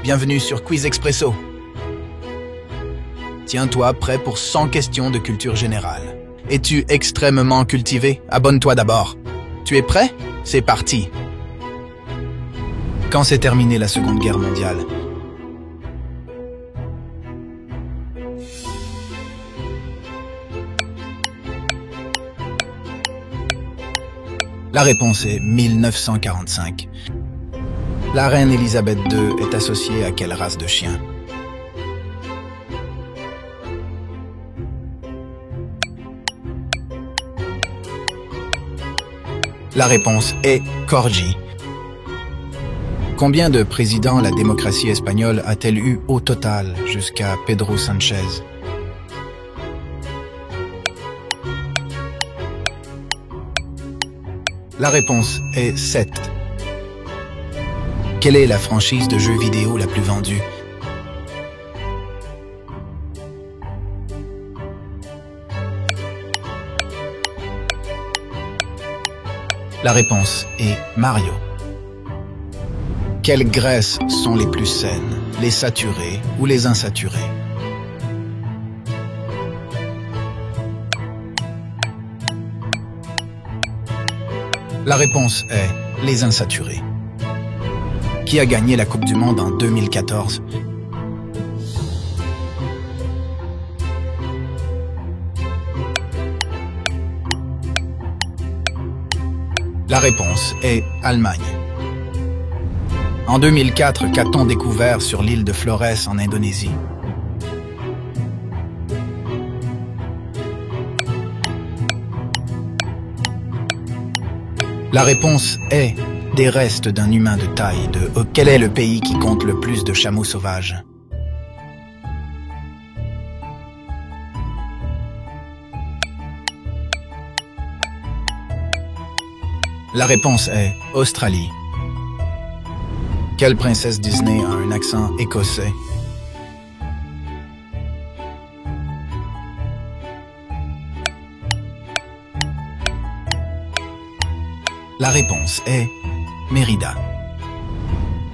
bienvenue sur Quiz Expresso. Tiens-toi prêt pour 100 questions de culture générale. Es-tu extrêmement cultivé? Abonne-toi d'abord. Tu es prêt? C'est parti. Quand s'est terminée la Seconde Guerre mondiale? La réponse est 1945. La reine Elisabeth II est associée à quelle race de chien? La réponse est Corgi. Combien de présidents la démocratie espagnole a-t-elle eu au total jusqu'à Pedro Sánchez? La réponse est 7. Quelle est la franchise de jeux vidéo la plus vendue? La réponse est Mario. Quelles graisses sont les plus saines, les saturées ou les insaturées? La réponse est les insaturées. Qui a gagné la Coupe du Monde en 2014? La réponse est Allemagne. En 2004, qu'a-t-on découvert sur l'île de Flores en Indonésie? La réponse est des restes d'un humain de taille de... Quel est le pays qui compte le plus de chameaux sauvages? La réponse est Australie. Quelle princesse Disney a un accent écossais? La réponse est Mérida.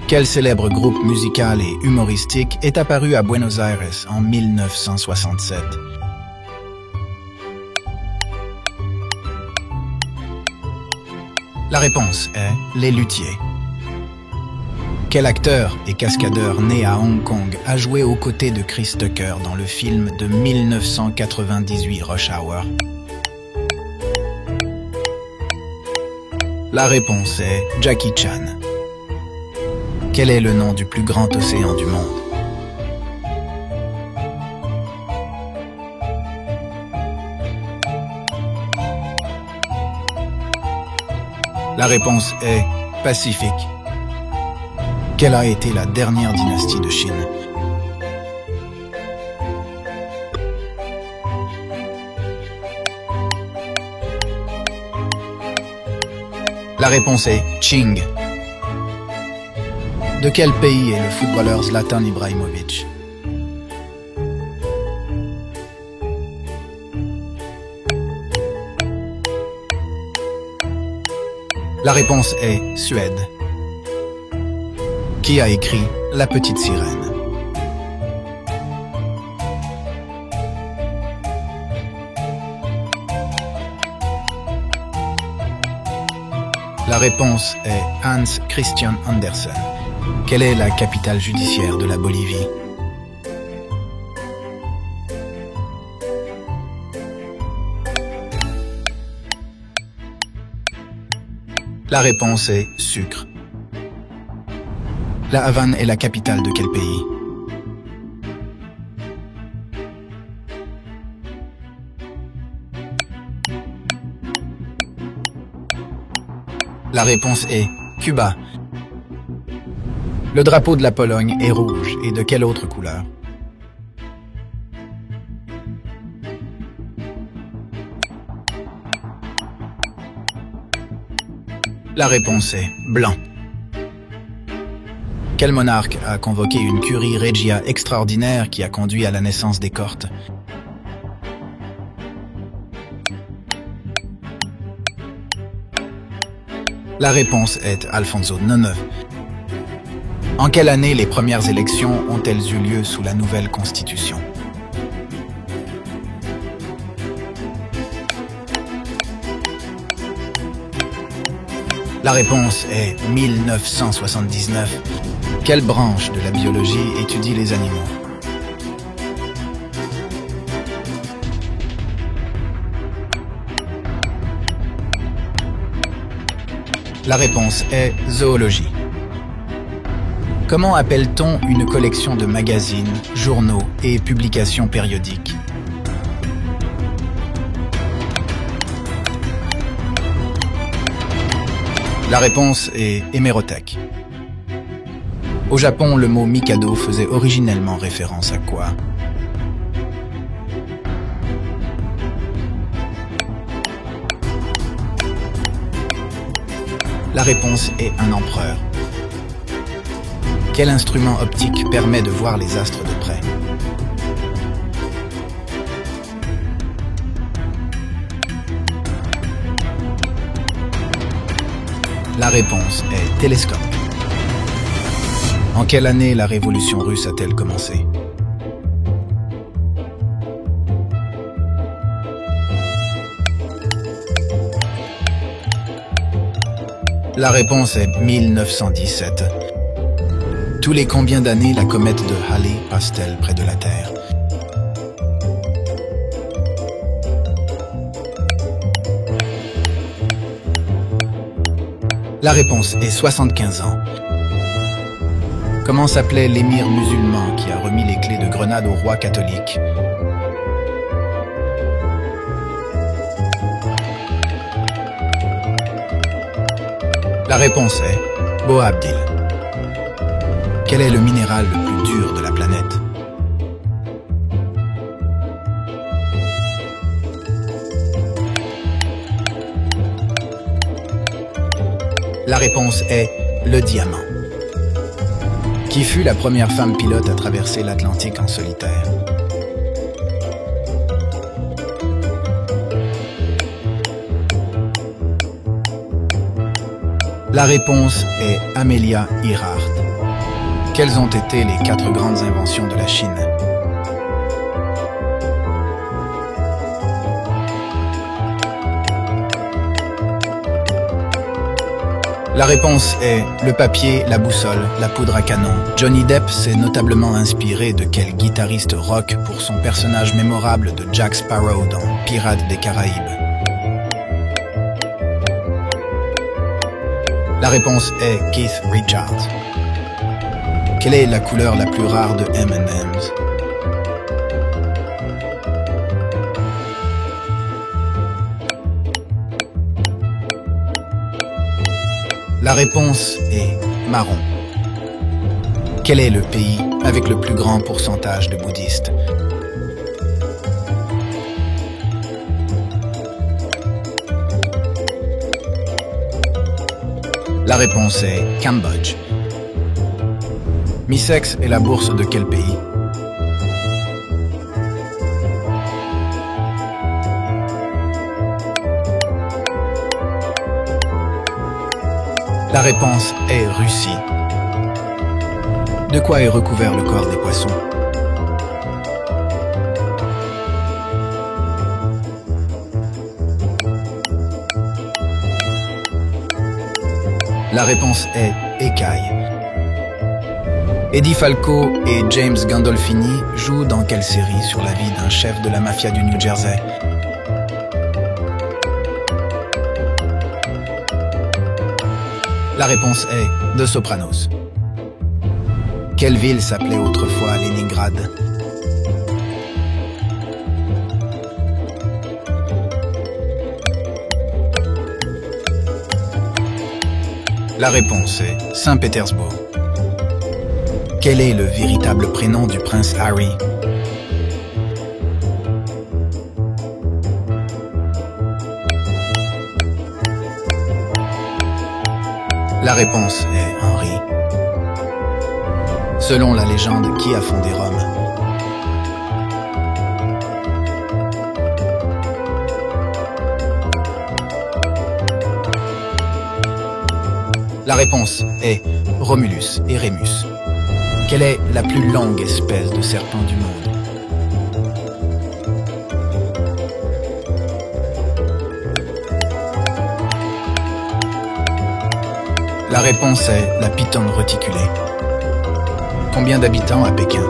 Quel célèbre groupe musical et humoristique est apparu à Buenos Aires en 1967? La réponse est Les Luthiers. Quel acteur et cascadeur né à Hong Kong a joué aux côtés de Chris Tucker dans le film de 1998 Rush Hour? La réponse est Jackie Chan. Quel est le nom du plus grand océan du monde? La réponse est Pacifique. Quelle a été la dernière dynastie de Chine? La réponse est Qing. De quel pays est le footballeur Zlatan Ibrahimović? La réponse est Suède. Qui a écrit La Petite Sirène? La réponse est Hans Christian Andersen. Quelle est la capitale judiciaire de la Bolivie? La réponse est Sucre. La Havane est la capitale de quel pays? La réponse est Cuba. Le drapeau de la Pologne est rouge et de quelle autre couleur? La réponse est blanc. Quel monarque a convoqué une curie regia extraordinaire qui a conduit à la naissance des Cortes? La réponse est Alfonso IX. En quelle année les premières élections ont-elles eu lieu sous la nouvelle Constitution? La réponse est 1979. Quelle branche de la biologie étudie les animaux? La réponse est zoologie. Comment appelle-t-on une collection de magazines, journaux et publications périodiques? La réponse est hémérothèque. Au Japon, le mot Mikado faisait originellement référence à quoi? La réponse est un empereur. Quel instrument optique permet de voir les astres de près? La réponse est télescope. En quelle année la révolution russe a-t-elle commencé? La réponse est 1917. Tous les combien d'années la comète de Halley passe-t-elle près de la Terre? La réponse est 75 ans. Comment s'appelait l'émir musulman qui a remis les clés de Grenade au roi catholique? La réponse est Boabdil. Quel est le minéral le plus dur de la planète? La réponse est le diamant. Qui fut la première femme pilote à traverser l'Atlantique en solitaire? La réponse est Amelia Earhart. Quelles ont été les 4 grandes inventions de la Chine? La réponse est le papier, la boussole, la poudre à canon. Johnny Depp s'est notablement inspiré de quel guitariste rock pour son personnage mémorable de Jack Sparrow dans Pirates des Caraïbes? La réponse est Keith Richards. Quelle est la couleur la plus rare de M&M's? La réponse est marron. Quel est le pays avec le plus grand pourcentage de bouddhistes? La réponse est Cambodge. Misex est la bourse de quel pays? La réponse est Russie. De quoi est recouvert le corps des poissons? La réponse est écaille. Eddie Falco et James Gandolfini jouent dans quelle série sur la vie d'un chef de la mafia du New Jersey? La réponse est The Sopranos. Quelle ville s'appelait autrefois Leningrad? La réponse est Saint-Pétersbourg. Quel est le véritable prénom du prince Harry? La réponse est Henri. Selon la légende, qui a fondé Rome? La réponse est Romulus et Rémus. Quelle est la plus longue espèce de serpent du monde? La réponse est la pythone reticulée. Combien d'habitants à Pékin?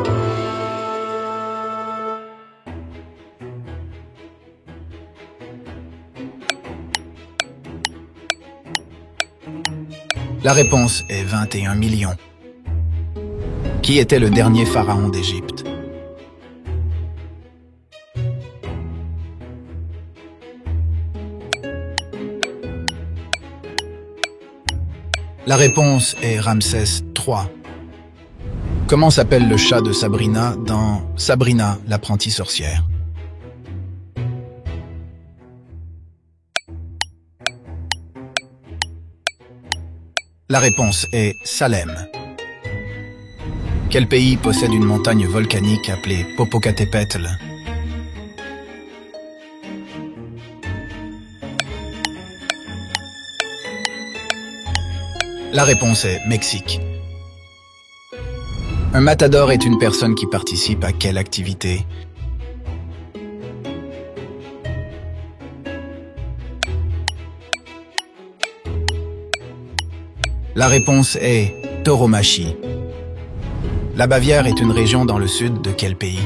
La réponse est 21 millions. Qui était le dernier pharaon d'Égypte? La réponse est Ramsès III. Comment s'appelle le chat de Sabrina dans Sabrina, l'apprentie sorcière? La réponse est Salem. Quel pays possède une montagne volcanique appelée Popocatépetl? La réponse est Mexique. Un matador est une personne qui participe à quelle activité? La réponse est tauromachie. La Bavière est une région dans le sud de quel pays?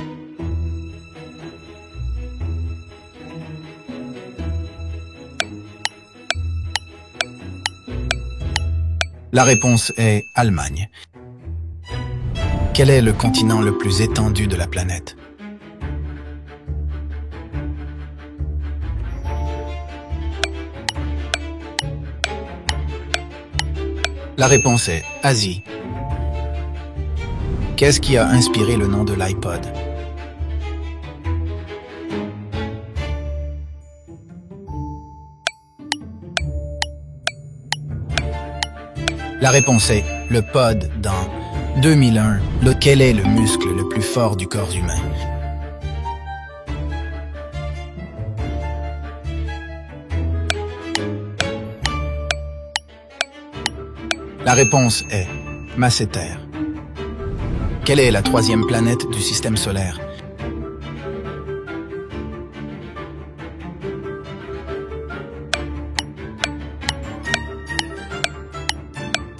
La réponse est Allemagne. Quel est le continent le plus étendu de la planète? La réponse est Asie. Qu'est-ce qui a inspiré le nom de l'iPod? La réponse est le pod dans 2001. Quel est le muscle le plus fort du corps humain? La réponse est masséter. Quelle est la troisième planète du système solaire?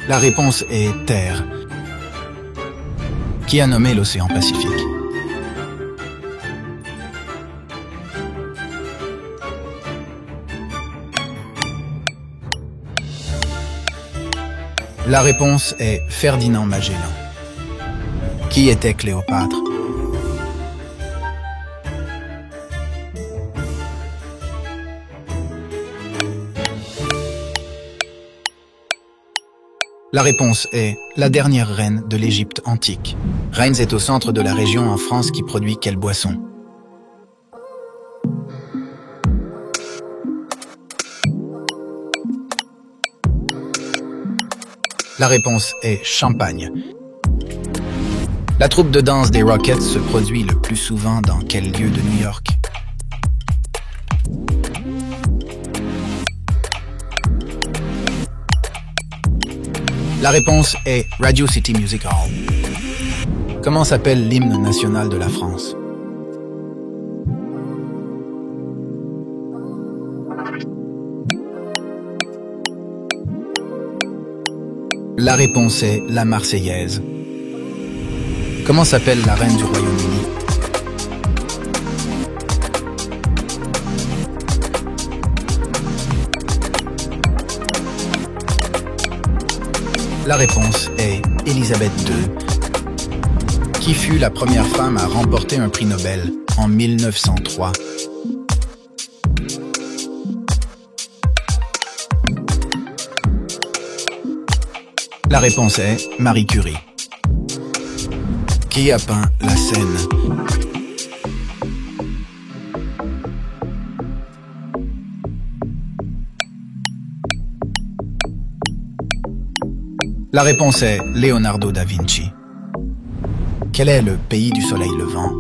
La réponse est Terre. Qui a nommé l'océan Pacifique? La réponse est Ferdinand Magellan. Qui était Cléopâtre? La réponse est la dernière reine de l'Égypte antique. Reims est au centre de la région en France qui produit quelle boisson? La réponse est champagne. La troupe de danse des Rockets se produit le plus souvent dans quel lieu de New York? La réponse est Radio City Music Hall. Comment s'appelle l'hymne national de la France? La réponse est la Marseillaise. Comment s'appelle la reine du Royaume-Uni? La réponse est Élisabeth II. Qui fut la première femme à remporter un prix Nobel en 1903? La réponse est Marie Curie. Qui a peint la Seine? La réponse est Leonardo da Vinci. Quel est le pays du soleil levant?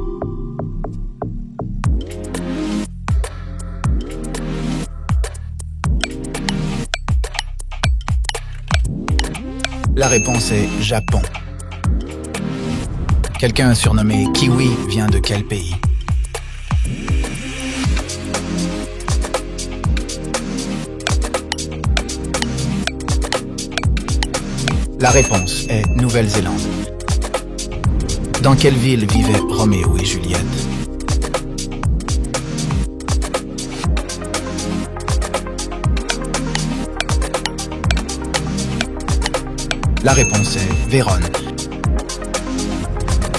La réponse est Japon. Quelqu'un surnommé Kiwi vient de quel pays? La réponse est Nouvelle-Zélande. Dans quelle ville vivaient Roméo et Juliette? La réponse est Vérone.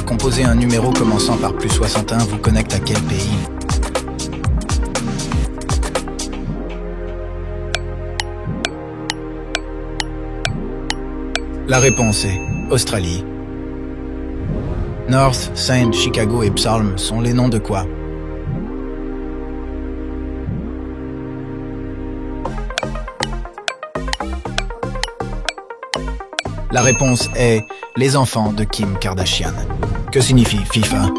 Composez un numéro commençant par +61 vous connecte à quel pays? La réponse est Australie. North, Saint, Chicago et Psalm sont les noms de quoi? La réponse est les enfants de Kim Kardashian. Que signifie FIFA?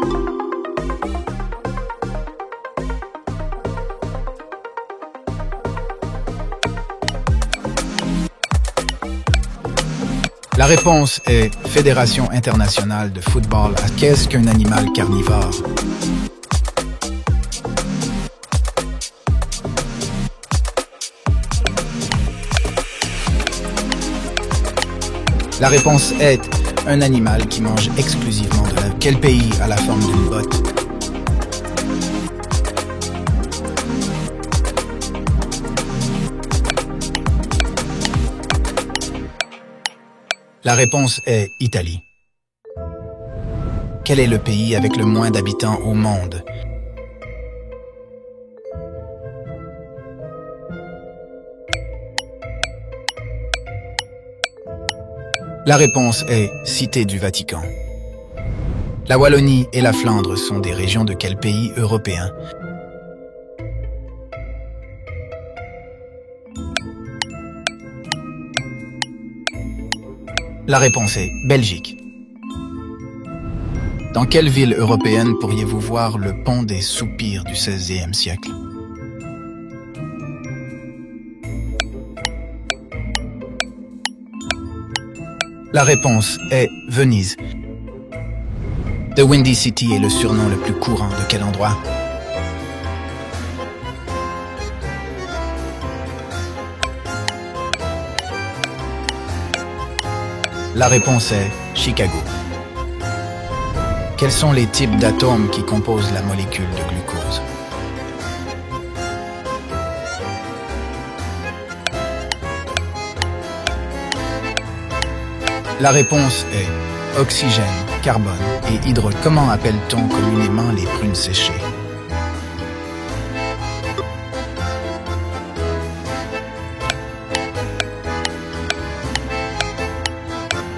La réponse est Fédération internationale de football. Qu'est-ce qu'un animal carnivore? La réponse est un animal qui mange exclusivement de la... Quel pays a la forme d'une botte? La réponse est Italie. Quel est le pays avec le moins d'habitants au monde? La réponse est Cité du Vatican. La Wallonie et la Flandre sont des régions de quel pays européen? La réponse est Belgique. Dans quelle ville européenne pourriez-vous voir le pont des Soupirs du XVIe siècle? La réponse est Venise. The Windy City est le surnom le plus courant de quel endroit? La réponse est Chicago. Quels sont les types d'atomes qui composent la molécule de glucose? La réponse est oxygène, carbone et hydrogène. Comment appelle-t-on communément les prunes séchées?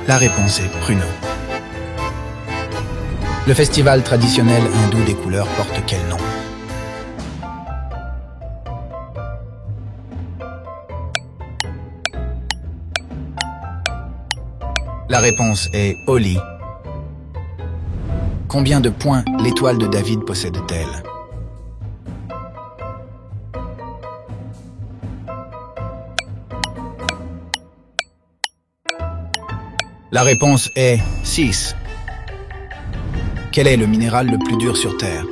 La réponse est pruneau. Le festival traditionnel hindou des couleurs porte quel nom? La réponse est Holi. Combien de points l'étoile de David possède-t-elle? La réponse est 6. Quel est le minéral le plus dur sur Terre?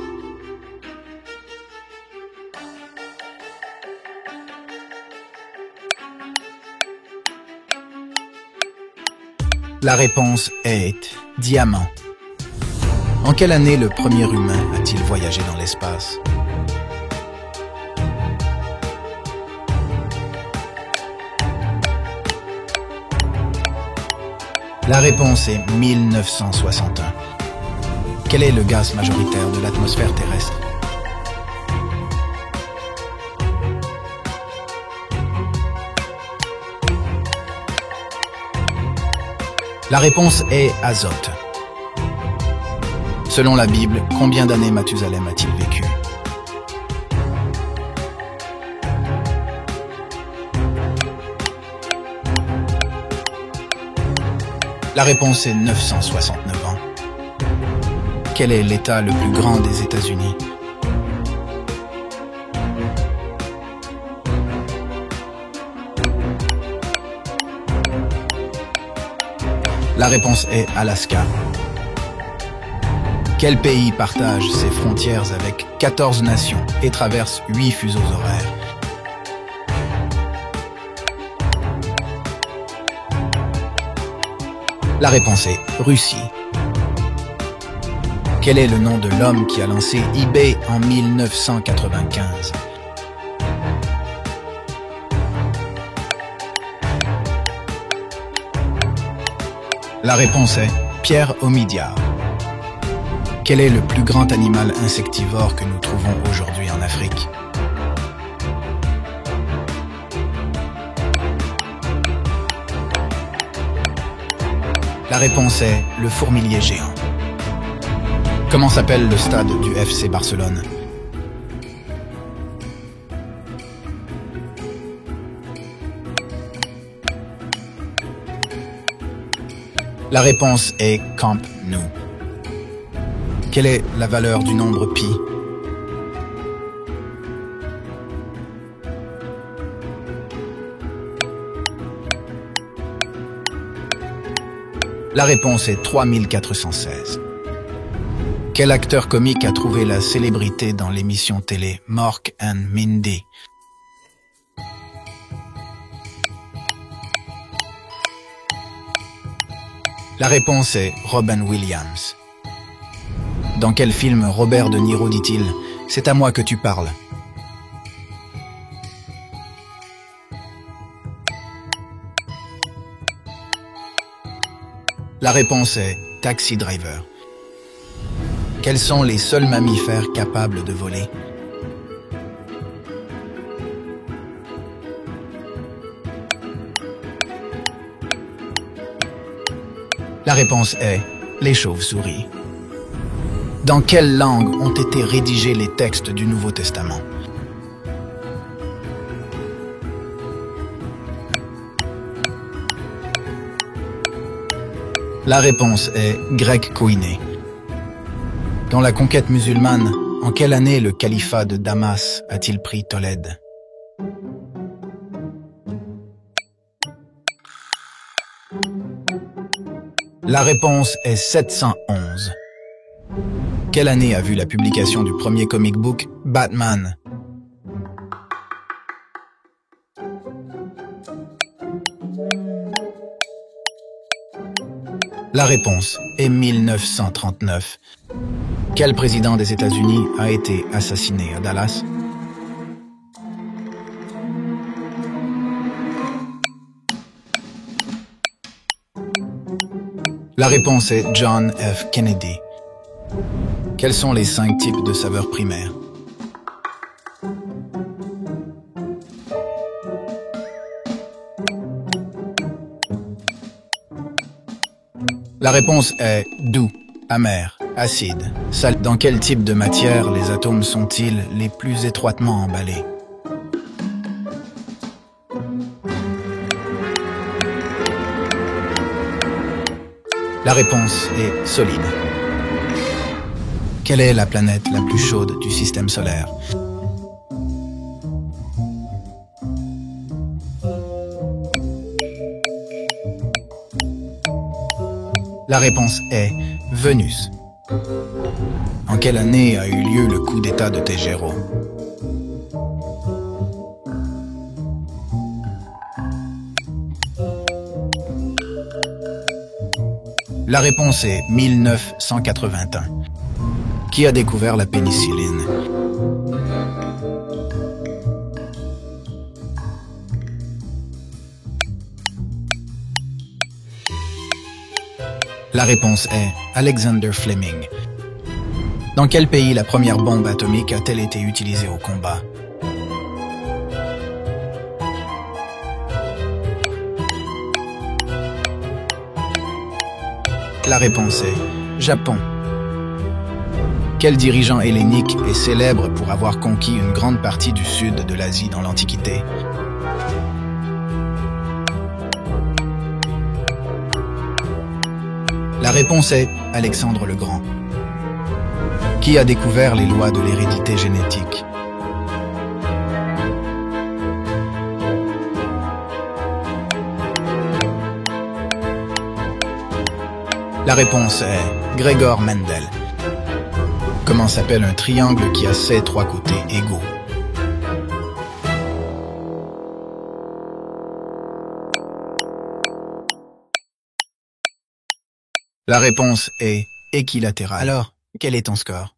La réponse est diamant. En quelle année le premier humain a-t-il voyagé dans l'espace? La réponse est 1961. Quel est le gaz majoritaire de l'atmosphère terrestre? La réponse est azote. Selon la Bible, combien d'années Mathusalem a-t-il vécu? La réponse est 969 ans. Quel est l'État le plus grand des États-Unis? La réponse est Alaska. Quel pays partage ses frontières avec 14 nations et traverse 8 fuseaux horaires? La réponse est Russie. Quel est le nom de l'homme qui a lancé eBay en 1995? La réponse est Pierre Omidyar. Quel est le plus grand animal insectivore que nous trouvons aujourd'hui en Afrique? La réponse est le fourmilier géant. Comment s'appelle le stade du FC Barcelone? La réponse est Camp Nou. Quelle est la valeur du nombre pi? La réponse est 3416. Quel acteur comique a trouvé la célébrité dans l'émission télé Mork and Mindy? La réponse est Robin Williams. Dans quel film Robert De Niro dit-il « C'est à moi que tu parles » ? La réponse est Taxi Driver. Quels sont les seuls mammifères capables de voler? La réponse est les chauves-souris. Dans quelle langue ont été rédigés les textes du Nouveau Testament? La réponse est grec koiné. Dans la conquête musulmane, en quelle année le califat de Damas a-t-il pris Tolède? La réponse est 711. Quelle année a vu la publication du premier comic book Batman? La réponse est 1939. Quel président des États-Unis a été assassiné à Dallas? La réponse est John F. Kennedy. Quels sont les 5 types de saveurs primaires? La réponse est doux, amer, acide, salé. Dans quel type de matière les atomes sont-ils les plus étroitement emballés? La réponse est solide. Quelle est la planète la plus chaude du système solaire? La réponse est Vénus. En quelle année a eu lieu le coup d'État de Tégéraud? La réponse est 1981. Qui a découvert la pénicilline? La réponse est Alexander Fleming. Dans quel pays la première bombe atomique a-t-elle été utilisée au combat? La réponse est Japon. Quel dirigeant hellénique est célèbre pour avoir conquis une grande partie du sud de l'Asie dans l'Antiquité? La réponse est Alexandre le Grand. Qui a découvert les lois de l'hérédité génétique? La réponse est Gregor Mendel. Comment s'appelle un triangle qui a ses trois côtés égaux? La réponse est équilatéral. Alors, quel est ton score?